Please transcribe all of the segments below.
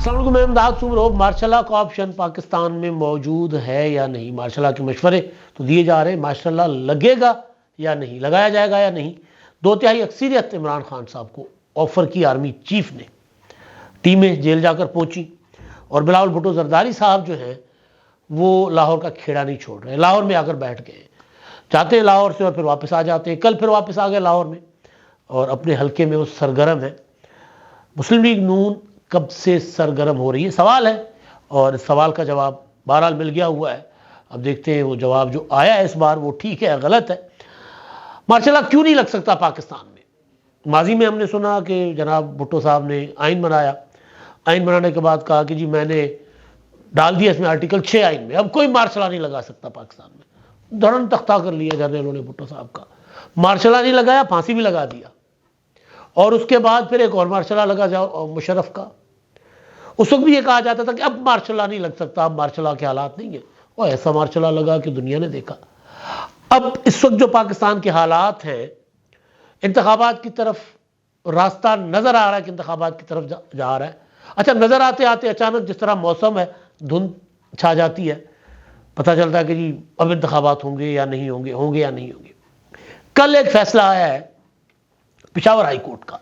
السلام علیکم، میں امداد سمرو۔ مارشل لا کا آپشن پاکستان میں موجود ہے یا نہیں؟ مارشل لا کے مشورے تو دیے جا رہے ہیں، مارشل لا لگے گا یا نہیں، لگایا جائے گا یا نہیں؟ 2/3 اکثریت عمران خان صاحب کو آفر کی آرمی چیف نے، ٹیمیں جیل جا کر پہنچی، اور بلاول بھٹو زرداری صاحب جو ہیں وہ لاہور کا کھیڑا نہیں چھوڑ رہے، لاہور میں آ کر بیٹھ گئے، جاتے ہیں لاہور سے اور پھر واپس آ جاتے ہیں۔ کل پھر واپس آ گئے لاہور میں اور اپنے حلقے میں وہ سرگرم ہیں۔ مسلم لیگ نون کب سے سرگرم ہو رہی ہے؟ سوال ہے، اور اس سوال کا جواب بہرحال مل گیا ہوا ہے۔ اب دیکھتے ہیں وہ جواب جو آیا ہے اس بار وہ ٹھیک ہے یا غلط ہے۔ مارشل لا کیوں نہیں لگ سکتا پاکستان میں؟ ماضی میں ہم نے سنا کہ جناب بھٹو صاحب نے آئین بنایا، آئین بنانے کے بعد کہا کہ جی میں نے ڈال دیا اس میں آرٹیکل 6 آئین میں، اب کوئی مارشل لا نہیں لگا سکتا پاکستان میں۔ دھڑن تختہ کر لیا جنرلوں نے بھٹو صاحب کا، مارشل لا نہیں لگایا، پھانسی بھی لگا دیا، اور اس کے بعد پھر ایک اور مارشل لا لگا جاؤ مشرف کا۔ اس وقت بھی یہ کہا جاتا تھا کہ اب مارشل لا نہیں لگ سکتا، اب مارشل لا کے حالات نہیں ہیں، اور ایسا مارشل لا لگا کہ دنیا نے دیکھا۔ اب اس وقت جو پاکستان کے حالات ہیں، انتخابات کی طرف راستہ نظر آ رہا ہے کہ انتخابات کی طرف جا رہا ہے۔ اچھا، نظر آتے آتے اچانک جس طرح موسم ہے، دھند چھا جاتی ہے، پتہ چلتا ہے کہ جی اب انتخابات ہوں گے یا نہیں ہوں گے، ہوں گے یا نہیں ہوں گے۔ کل ایک فیصلہ آیا ہے پشاور ہائی کورٹ کا۔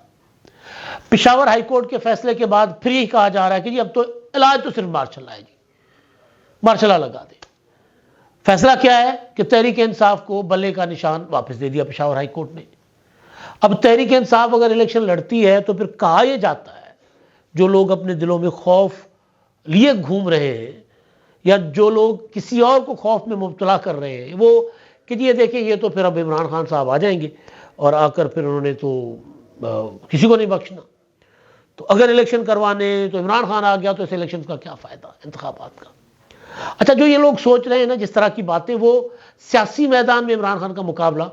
پشاور ہائی کورٹ کے فیصلے کے بعد پھر یہ کہا جا رہا ہے کہ جی اب تو علاج تو صرف مارشل لا ہے، جی مارشل لا لگا دیں۔ فیصلہ کیا ہے کہ تحریک انصاف کو بلے کا نشان واپس دے دیا پشاور ہائی کورٹ نے۔ اب تحریک انصاف اگر الیکشن لڑتی ہے تو پھر کہا یہ جاتا ہے جو لوگ اپنے دلوں میں خوف لیے گھوم رہے ہیں، یا جو لوگ کسی اور کو خوف میں مبتلا کر رہے ہیں، وہ کہ جی یہ دیکھیں یہ تو پھر اب عمران خان صاحب آ جائیں گے، اور آ کر پھر انہوں نے تو کسی کو نہیں بخشنا، تو اگر الیکشن کروانے تو عمران خان آ گیا تو اس الیکشن کا کیا فائدہ انتخابات کا۔ اچھا، جو یہ لوگ سوچ رہے ہیں نا جس طرح کی باتیں، وہ سیاسی میدان میں عمران خان کا مقابلہ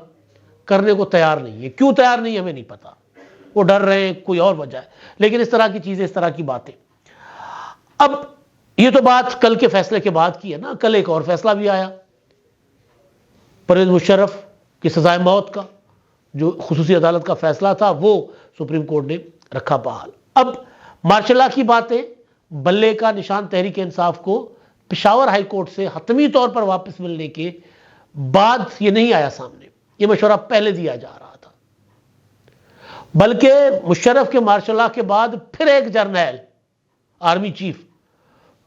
کرنے کو تیار نہیں ہے۔ کیوں تیار نہیں ہمیں نہیں پتا، وہ ڈر رہے ہیں، کوئی اور وجہ ہے، لیکن اس طرح کی چیزیں، اس طرح کی باتیں۔ اب یہ تو بات کل کے فیصلے کے بعد کی ہے نا، کل ایک اور فیصلہ بھی آیا، پرویز مشرف کی سزائے موت کا جو خصوصی عدالت کا فیصلہ تھا وہ سپریم کورٹ نے رکھا بحال۔ اب مارشل لا کی باتیں، بلے کا نشان تحریک انصاف کو پشاور ہائی کورٹ سے حتمی طور پر واپس ملنے کے بعد یہ نہیں آیا سامنے، یہ مشورہ پہلے دیا جا رہا تھا، بلکہ مشرف کے مارشل لا کے بعد پھر ایک جرنیل آرمی چیف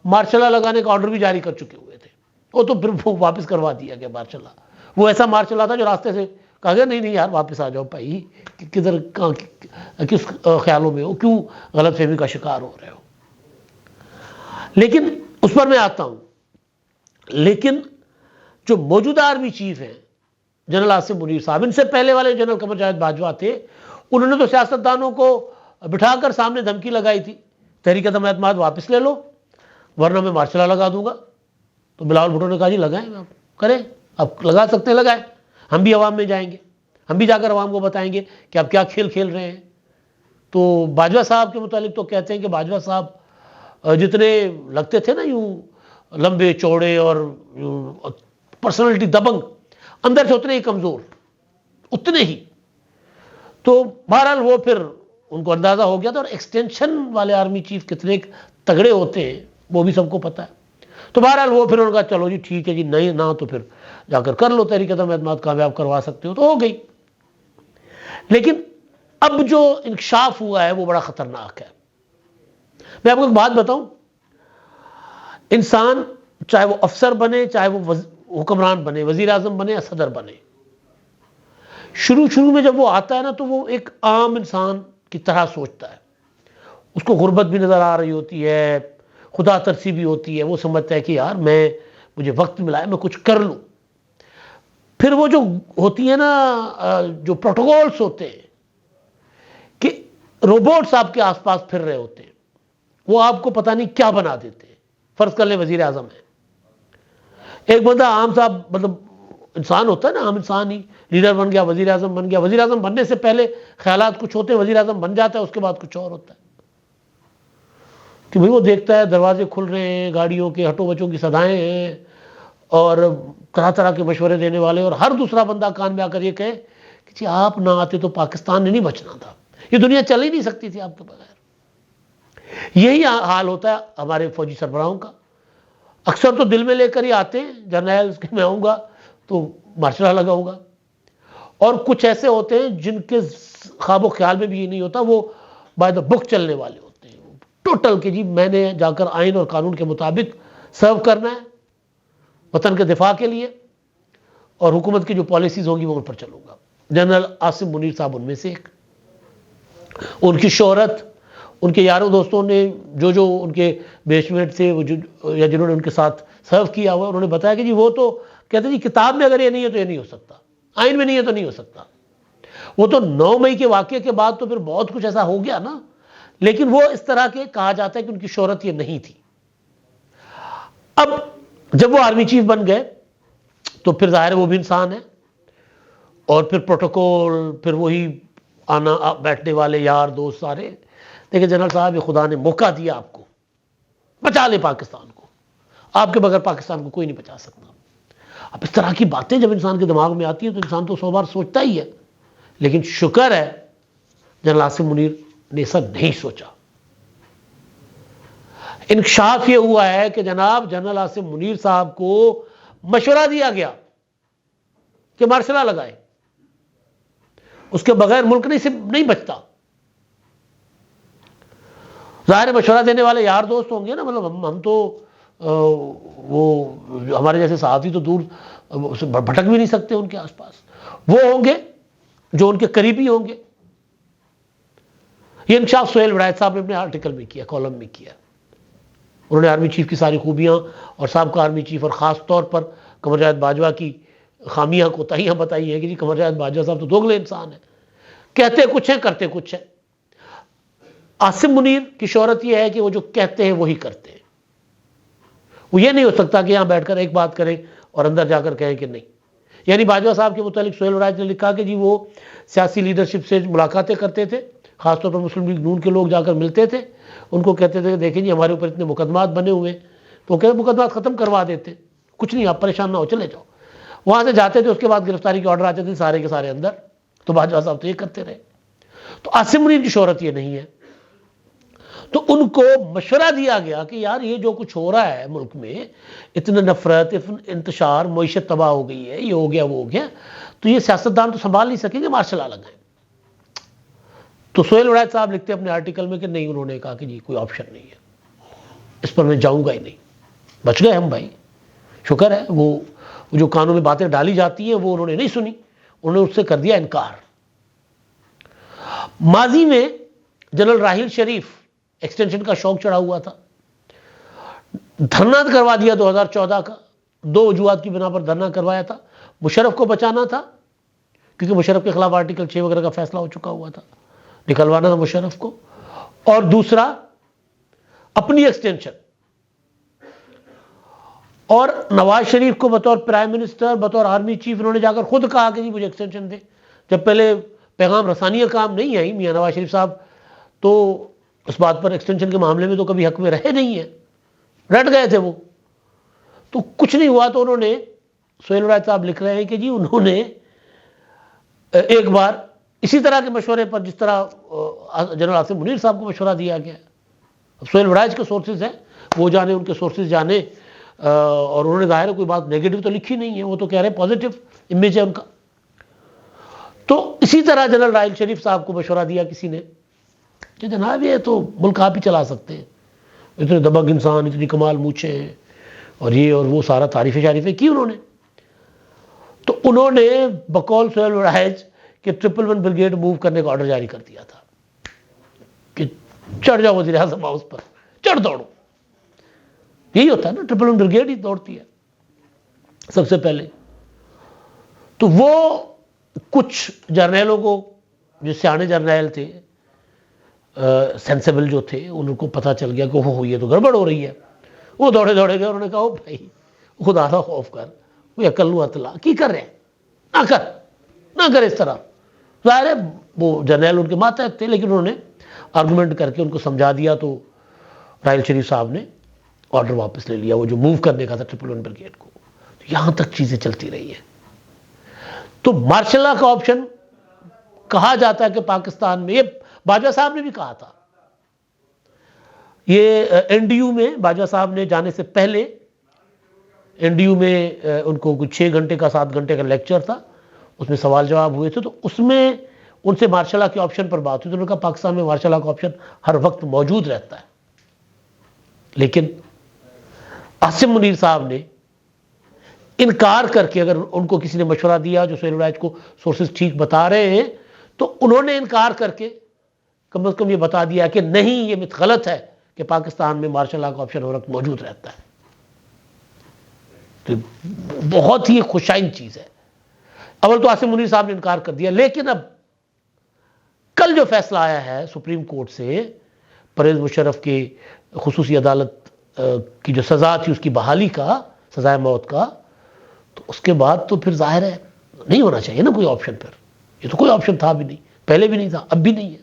مارشل لا لگانے کا آرڈر بھی جاری کر چکے ہوئے تھے، وہ تو پھر واپس کروا دیا گیا مارشل لا۔ وہ ایسا مارشل لا تھا جو راستے سے کہا گیا نہیں یار واپس آ جاؤ بھائی، کدھر کس خیالوں میں ہو، کیوں غلط فہمی کا شکار ہو رہے ہو۔ لیکن اس پر میں آتا ہوں، لیکن جو موجودہ آرمی چیف ہیں جنرل آصف منیر صاحب، ان سے پہلے والے جنرل قمر جاوید باجوہ تھے، انہوں نے تو سیاستدانوں کو بٹھا کر سامنے دھمکی لگائی تھی، تحریک عدم اعتماد واپس لے لو ورنہ میں مارشل لا لگا دوں گا۔ تو بلاول بھٹو نے کہا جی لگائیں، آپ کریں، آپ لگا سکتے ہیں لگائیں، ہم بھی عوام میں جائیں گے، ہم بھی جا کر عوام کو بتائیں گے کہ آپ کیا کھیل کھیل رہے ہیں۔ تو باجوہ صاحب کے متعلق تو کہتے ہیں کہ باجوہ صاحب جتنے لگتے تھے نا یوں لمبے چوڑے اور پرسنالٹی دبنگ، اندر سے اتنے ہی کمزور، اتنے ہی۔ تو بہرحال وہ پھر ان کو اندازہ ہو گیا تھا، اور ایکسٹینشن والے آرمی چیف کتنے تگڑے ہوتے ہیں وہ بھی سب کو پتہ ہے۔ تو بہرحال وہ پھر انہوں نے کہا چلو جی ٹھیک ہے جی، نہیں نہ تو پھر جا کر لو، تحریک عدم اعتماد کامیاب کروا سکتے ہو تو ہو گئی۔ لیکن اب جو انکشاف ہوا ہے وہ بڑا خطرناک ہے۔ میں آپ کو ایک بات بتاؤں، انسان چاہے وہ افسر بنے، چاہے وہ حکمران بنے، وزیر اعظم بنے یا صدر بنے، شروع میں جب وہ آتا ہے نا تو وہ ایک عام انسان کی طرح سوچتا ہے، اس کو غربت بھی نظر آ رہی ہوتی ہے، خدا ترسی بھی ہوتی ہے، وہ سمجھتا ہے کہ یار مجھے وقت ملا ہے میں کچھ کر لوں۔ پھر وہ جو ہوتی ہے نا جو پروٹوکولز ہوتے ہیں کہ روبوٹس آپ کے آس پاس پھر رہے ہوتے ہیں، وہ آپ کو پتہ نہیں کیا بنا دیتے ہیں۔ فرض کر لیں وزیر اعظم ہے، ایک بندہ عام صاحب مطلب انسان ہوتا ہے نا، عام انسان ہی لیڈر بن گیا، وزیر اعظم بن گیا۔ وزیر اعظم بننے سے پہلے خیالات کچھ ہوتے ہیں، وزیر اعظم بن جاتا ہے اس کے بعد کچھ اور ہوتا ہے کہ بھئی وہ دیکھتا ہے دروازے کھل رہے ہیں، گاڑیوں کے ہٹو بچوں کی صدائیں ہیں، اور طرح طرح کے مشورے دینے والے، اور ہر دوسرا بندہ کان میں آ کر یہ کہے کہ جی آپ نہ آتے تو پاکستان نے نہیں بچنا تھا، یہ دنیا چل ہی نہیں سکتی تھی آپ کے بغیر۔ یہی حال ہوتا ہے ہمارے فوجی سربراہوں کا. اکثر تو دل میں لے کر ہی آتے ہیں جرنیل کہ میں آؤں گا تو مارشل لا لگاؤں گا، اور کچھ ایسے ہوتے ہیں جن کے خواب و خیال میں بھی یہ نہیں ہوتا، وہ بائی دا بک چلنے والے ہوتے ہیں ٹوٹل کہ جی میں نے جا کر آئین اور قانون کے مطابق سرو کرنا ہے وطن کے دفاع کے لیے، اور حکومت کی جو پالیسیز ہوں گی وہ ان پر چلوں گا. جنرل عاصم منیر صاحب ان میں سے ایک. ان کی شہرت، ان کے یاروں دوستوں نے جو ان کے بیچمیٹ تھے یا جنہوں نے ان کے ساتھ سرو کیا ہوا، انہوں نے بتایا کہ جی وہ تو کہتے ہیں جی کتاب میں اگر یہ نہیں ہے تو یہ نہیں ہو سکتا، آئین میں نہیں ہے تو نہیں ہو سکتا. وہ تو 9 مئی کے واقعے کے بعد تو پھر بہت کچھ ایسا ہو گیا نا، لیکن وہ اس طرح کے کہا جاتا ہے کہ ان کی شہرت یہ نہیں تھی. اب جب وہ آرمی چیف بن گئے تو پھر ظاہر ہے وہ بھی انسان ہے، اور پھر پروٹوکول، پھر وہی آنا بیٹھنے والے یار دوست سارے. دیکھیں جنرل صاحب، یہ خدا نے موقع دیا آپ کو، بچا لے پاکستان کو، آپ کے بغیر پاکستان کو کوئی نہیں بچا سکتا. اب اس طرح کی باتیں جب انسان کے دماغ میں آتی ہیں تو انسان تو 100 بار سوچتا ہی ہے، لیکن شکر ہے جنرل عاصم منیر نے ایسا نہیں سوچا. انکشاف یہ ہوا ہے کہ جناب جنرل عاصم منیر صاحب کو مشورہ دیا گیا کہ مارشل لا لگائے، اس کے بغیر ملک نہیں بچتا. ظاہر مشورہ دینے والے یار دوست ہوں گے نا، مطلب ہم تو وہ ہمارے جیسے صحافی تو دور بھٹک بھی نہیں سکتے ان کے آس پاس. وہ ہوں گے جو ان کے قریبی ہوں گے. یہ انکشاف سہیل ولایت صاحب نے اپنے آرٹیکل میں کیا، کالم میں کیا. انہوں نے آرمی چیف کی ساری خوبیاں اور سابقہ آرمی چیف اور خاص طور پر قمر جاوید باجوہ کی خامیاں کوتاہیاں بتائی ہیں کہ جی قمر جاوید باجوہ صاحب تو دوگلے انسان ہیں، کہتے کچھ ہیں کرتے کچھ ہیں. عاصم منیر کی شہرت یہ ہے کہ وہ جو کہتے ہیں وہی کرتے ہیں. وہ یہ نہیں ہو سکتا کہ یہاں بیٹھ کر ایک بات کریں اور اندر جا کر کہیں کہ نہیں. یعنی باجوہ صاحب کے متعلق سہیل ولایت نے لکھا کہ جی وہ سیاسی لیڈرشپ سے ملاقاتیں کرتے تھے، خاص طور پر مسلم لیگ نون کے لوگ جا کر ملتے تھے، ان کو کہتے تھے کہ دیکھیں جی ہمارے اوپر اتنے مقدمات بنے ہوئے ہیں، تو وہ کہتے مقدمات ختم کروا دیتے، کچھ نہیں آپ پریشان نہ ہو چلے جاؤ. وہاں سے جاتے تھے، اس کے بعد گرفتاری کے آرڈر آتے تھے سارے کے سارے اندر. تو باجوہ صاحب تو یہ کرتے رہے. تو عاصم منیر کی شہرت یہ نہیں ہے. تو ان کو مشورہ دیا گیا کہ یار یہ جو کچھ ہو رہا ہے ملک میں، اتنا نفرت، انتشار، معیشت تباہ ہو گئی ہے، یہ ہو گیا وہ ہو گیا، تو یہ سیاستدان تو سنبھال نہیں سکیں گے، مارشل لا لگائیں. تو سہیل ولایت صاحب لکھتے ہیں اپنے آرٹیکل میں کہ نہیں، انہوں نے کہا کہ جی کوئی آپشن نہیں ہے، اس پر میں جاؤں گا ہی نہیں. بچ گئے ہم بھائی، شکر ہے. وہ جو قانون میں باتیں ڈالی جاتی ہیں وہ انہوں نے نہیں سنی، انہوں نے اس سے کر دیا انکار. ماضی میں جنرل راحیل شریف ایکسٹینشن کا شوق چڑھا ہوا تھا، دھرنا کروا دیا 2014 کا. 2 وجوہات کی بنا پر دھرنا کروایا تھا. مشرف کو بچانا تھا کیونکہ مشرف کے خلاف آرٹیکل 6 وغیرہ کا فیصلہ ہو چکا ہوا تھا، نکلوانا تھا مشرف کو. اور دوسرا اپنی ایکسٹینشن. اور نواز شریف کو بطور پرائم منسٹر، بطور آرمی چیف انہوں نے جا کر خود کہا کہ جی مجھے ایکسٹینشن دے. جب پہلے پیغام رسانی کام نہیں آئی، میاں نواز شریف صاحب تو اس بات پر ایکسٹینشن کے معاملے میں تو کبھی حق میں رہے نہیں ہیں، ڈٹ گئے تھے وہ. تو کچھ نہیں ہوا تو انہوں نے، سہیل ولایت صاحب لکھ رہے ہیں کہ جی انہوں نے ایک بار اسی طرح کے مشورے پر، جس طرح جنرل عاصم منیر صاحب کو مشورہ دیا گیا. اب سہیل ولایت کے سورسز ہیں، وہ جانے، ان کے سورسز جانے، اور انہوں نے ظاہر کوئی بات نیگیٹو تو لکھی نہیں ہے، وہ تو کہہ رہے ہیں پازیٹو امیج ہے ان کا. تو اسی طرح جنرل راحیل شریف صاحب کو مشورہ دیا کسی نے کہ جناب یہ تو ملک آپ ہی چلا سکتے ہیں، اتنے دبنگ انسان، اتنی کمال مونچھیں ہیں، اور یہ اور وہ سارا تعریفیں شاریفیں کی انہوں نے. تو انہوں نے بقول سہیل ولایت کہ 111 بریگیڈ موو کرنے کا آرڈر جاری کر دیا تھا کہ چڑھ جاؤ وزیر اعظم ہاؤس پر، چڑھ دوڑو. یہی ہوتا ہے نا، 111 بریگیڈ ہی دوڑتی ہے سب سے پہلے. تو وہ کچھ جرنیلوں کو، جو سیانے جرنیل تھے، سینسیبل جو تھے، ان کو پتہ چل گیا کہ وہ یہ تو گڑبڑ ہو رہی ہے. وہ دوڑے گئے، انہوں نے کہا او بھائی خدا کا خوف کر، کوئی عقل نو اطلاع کی کر رہے ہیں، نہ کر اس طرح. ظاہر ہے وہ جرنیل ان کے ماتحت تھے، لیکن انہوں نے آرگومنٹ کر کے ان کو سمجھا دیا. تو راحیل شریف صاحب نے آرڈر واپس لے لیا، وہ جو موو کرنے کا تھا 111 بریگیڈ کو. یہاں تک چیزیں چلتی رہی ہیں. تو مارشل لا کا آپشن کہا جاتا ہے کہ پاکستان میں، یہ باجوہ صاحب نے بھی کہا تھا یہ این ڈی یو میں باجوہ صاحب نے جانے سے پہلے این ڈی یو میں ان کو کچھ 6 گھنٹے کا 7 گھنٹے کا لیکچر تھا، اس میں سوال جواب ہوئے تھے، تو اس میں ان سے مارشل لا کے آپشن پر بات ہوئی، تو انہوں نے کہا پاکستان میں مارشل لا کا آپشن ہر وقت موجود رہتا ہے، لیکن عاصم منیر صاحب نے انکار کر کے، اگر ان کو کسی نے مشورہ دیا جو سہیل الرائج کو سورسز ٹھیک بتا رہے ہیں، تو انہوں نے انکار کر کے کم از کم یہ بتا دیا کہ نہیں، یہ مت غلط ہے کہ پاکستان میں مارشل لا کا آپشن ہر وقت موجود رہتا ہے۔ تو بہت ہی خوشائن چیز ہے۔ اول تو عاصم منیر صاحب نے انکار کر دیا، لیکن اب کل جو فیصلہ آیا ہے سپریم کورٹ سے پرویز مشرف کے خصوصی عدالت کی جو سزا تھی اس کی بحالی کا، سزائے موت کا، تو اس کے بعد تو پھر ظاہر ہے نہیں ہونا چاہیے نا کوئی آپشن۔ پھر یہ تو کوئی آپشن تھا بھی نہیں، پہلے بھی نہیں تھا، اب بھی نہیں ہے۔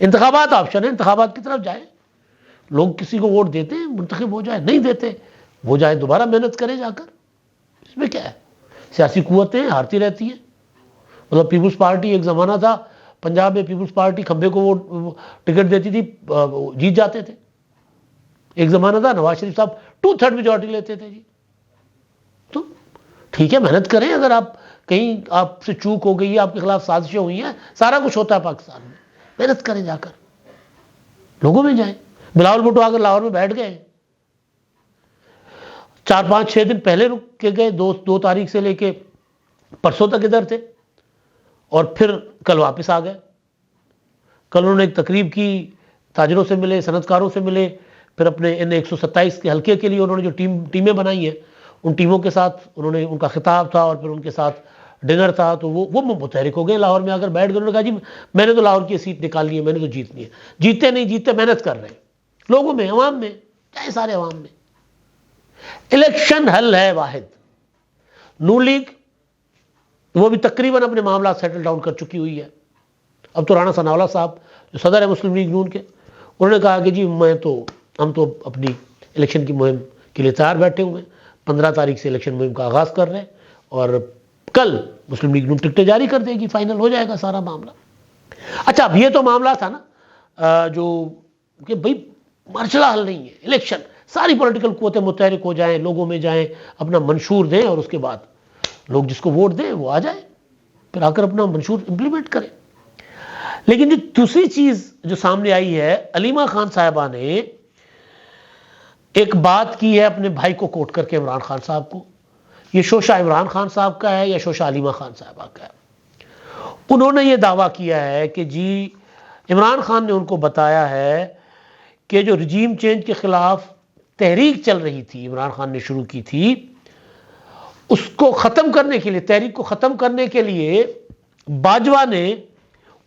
انتخابات آپشن ہے، انتخابات کی طرف جائیں، لوگ کسی کو ووٹ دیتے ہیں، منتخب ہو جائے، نہیں دیتے وہ جائے دوبارہ محنت کرے جا کر، اس میں کیا ہے؟ سیاسی قوتیں ہارتی رہتی ہیں۔ مطلب پیپلز پارٹی ایک زمانہ تھا پنجاب میں، پیپلز پارٹی کھمبے کو ووٹ ٹکٹ دیتی تھی، جیت جاتے تھے۔ ایک زمانہ تھا نواز شریف صاحب 2/3 میجورٹی لیتے تھے جی۔ تو ٹھیک ہے، محنت کریں، اگر آپ کہیں آپ سے چوک ہو گئی ہے، آپ کے خلاف سازشیں ہوئی ہیں، سارا کچھ ہوتا ہے پاکستان میں، محنت کریں جا کر، لوگوں میں جائیں۔ بلاول بھٹو آ کر لاہور میں بیٹھ گئے، 4-5-6 دن پہلے رک کے گئے، 2 تاریخ سے لے کے پرسوں تک ادھر تھے، اور پھر کل واپس آ گئے۔ کل انہوں نے ایک تقریب کی، تاجروں سے ملے، صنعت کاروں سے ملے، پھر اپنے ان 127 کے حلقے کے لیے انہوں نے جو ٹیمیں بنائی ہیں، ان ٹیموں کے ساتھ انہوں نے، ان کا خطاب تھا اور پھر ان کے ساتھ ڈنر تھا، تو وہ متحرک ہو گئے، لاہور میں آ کر بیٹھ گئے۔ انہوں نے کہا جی میں نے تو لاہور کی سیٹ نکالنی ہے، میں نے تو جیتنی ہے۔ جیتے نہیں جیتے، محنت کر رہے ہیں، لوگوں میں، عوام میں، چاہے سارے عوام میں۔ الیکشن حل ہے واحد۔ نون لیگ وہ بھی تقریباً اپنے معاملات سیٹل ڈاؤن کر چکی ہوئی ہے۔ اب تو رانا ثناءاللہ صاحب جو صدر ہے مسلم لیگ نون کے، انہوں نے کہا کہ جی ہم تو اپنی الیکشن کی مہم کے لیے تیار بیٹھے ہوئے ہیں، 15 تاریخ سے الیکشن مہم کا آغاز کر رہے ہیں، اور کل مسلم لیگ نون ٹکٹیں جاری کر دے گی، فائنل ہو جائے گا سارا معاملہ۔ اچھا، اب یہ تو معاملہ تھا نا جو کہ بھئی مارشل لا حل نہیں ہے، الیکشن، ساری پولیٹیکل قوتیں متحرک ہو جائیں، لوگوں میں جائیں، اپنا منشور دیں، اور اس کے بعد لوگ جس کو ووٹ دیں وہ آ جائے، پھر آ کر اپنا منشور امپلیمنٹ کریں۔ لیکن جو دوسری چیز جو سامنے آئی ہے، علیمہ خان صاحبہ نے ایک بات کی ہے اپنے بھائی کو کوٹ کر کے، عمران خان صاحب کو۔ یہ شوشہ عمران خان صاحب کا ہے یا شوشہ علیمہ خان صاحبہ کا ہے؟ انہوں نے یہ دعویٰ کیا ہے کہ جی عمران خان نے ان کو بتایا ہے کہ جو رجیم چینج کے خلاف تحریک چل رہی تھی، عمران خان نے شروع کی تھی، اس کو ختم کرنے کے لیے، تحریک کو ختم کرنے کے لیے باجوہ نے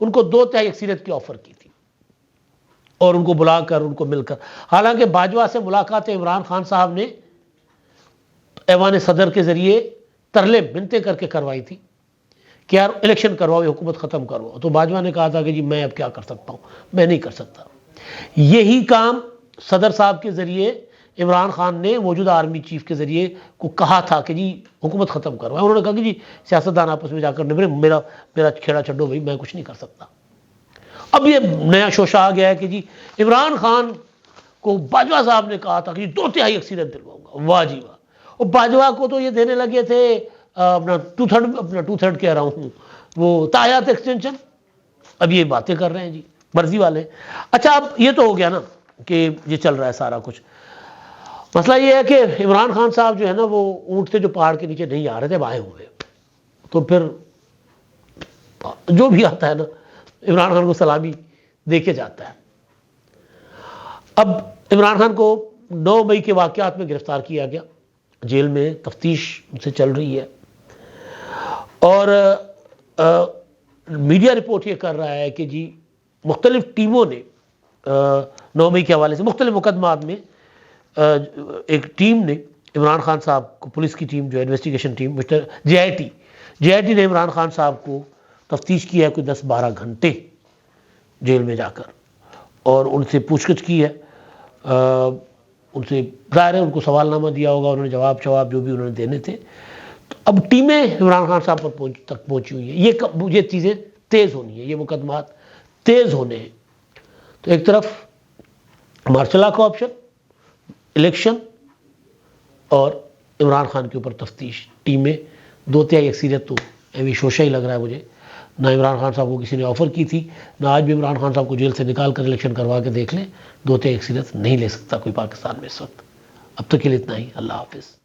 ان کو 2/3 اکثریت کی آفر کی تھی، اور ان کو بلا کر، ان کو مل کر، حالانکہ باجوہ سے ملاقات عمران خان صاحب نے ایوان صدر کے ذریعے ترلے منتیں کر کے کروائی تھی کہ یار الیکشن کرواؤ، حکومت ختم کرواؤ۔ تو باجوہ نے کہا تھا کہ جی میں اب کیا کر سکتا ہوں، میں نہیں کر سکتا۔ یہی کام صدر صاحب کے ذریعے عمران خان نے موجودہ آرمی چیف کے ذریعے کو کہا تھا کہ جی حکومت ختم کروائے۔ انہوں نے کہا کہ جی سیاستدان آپس میں جا کر نبرے، میرا کھیڑا چھڈو بھائی، میں کچھ نہیں کر سکتا۔ اب یہ نیا شوشہ آ گیا ہے کہ جی عمران خان کو باجوہ صاحب نے کہا تھا کہ 2/3 اکثریت دلواؤں گا۔ واہ جی واہ! اور باجوہ کو تو یہ دینے لگے تھے اپنا 2/3 کہہ رہا ہوں، وہ تاحیات ایکسٹینشن۔ اب یہ باتیں کر رہے ہیں جی، مرضی والے۔ اچھا، اب یہ تو ہو گیا نا کہ یہ چل رہا ہے سارا کچھ۔ مسئلہ یہ ہے کہ عمران خان صاحب جو ہے نا، وہ اونٹ سے جو پہاڑ کے نیچے نہیں آ رہے تھے، وہ آئے ہوئے، تو پھر جو بھی آتا ہے نا عمران خان کو سلامی دے کے جاتا ہے۔ اب عمران خان کو 9 مئی کے واقعات میں گرفتار کیا گیا، جیل میں تفتیش ان سے چل رہی ہے، اور میڈیا رپورٹ یہ کر رہا ہے کہ جی مختلف ٹیموں نے 9 مئی کے حوالے سے مختلف مقدمات میں ایک ٹیم نے عمران خان صاحب کو، پولیس کی ٹیم جو ہے investigation team, J I T نے عمران خان صاحب کو تفتیش کی ہے کوئی 10-12 گھنٹے جیل میں جا کر، اور ان سے پوچھ گچھ کی ہے، ان سے ظاہر ہے ان کو سوال نامہ دیا ہوگا، انہوں نے جواب جو بھی انہوں نے دینے تھے۔ تو اب ٹیمیں عمران خان صاحب تک پہنچی ہوئی ہیں، یہ چیزیں تیز ہونی ہیں، یہ مقدمات تیز ہونے ہیں۔ تو ایک طرف مارشل لا کا آپشن، الیکشن اور عمران خان کے اوپر تفتیش، ٹیم میں 2/3 اکثریت تو ایوی شوشہ ہی لگ رہا ہے مجھے۔ نہ عمران خان صاحب کو کسی نے آفر کی تھی، نہ آج بھی عمران خان صاحب کو جیل سے نکال کر الیکشن کروا کے دیکھ لیں، 2/3 اکثریت نہیں لے سکتا کوئی پاکستان میں اس وقت۔ اب تک کے لیے اتنا ہی، اللہ حافظ۔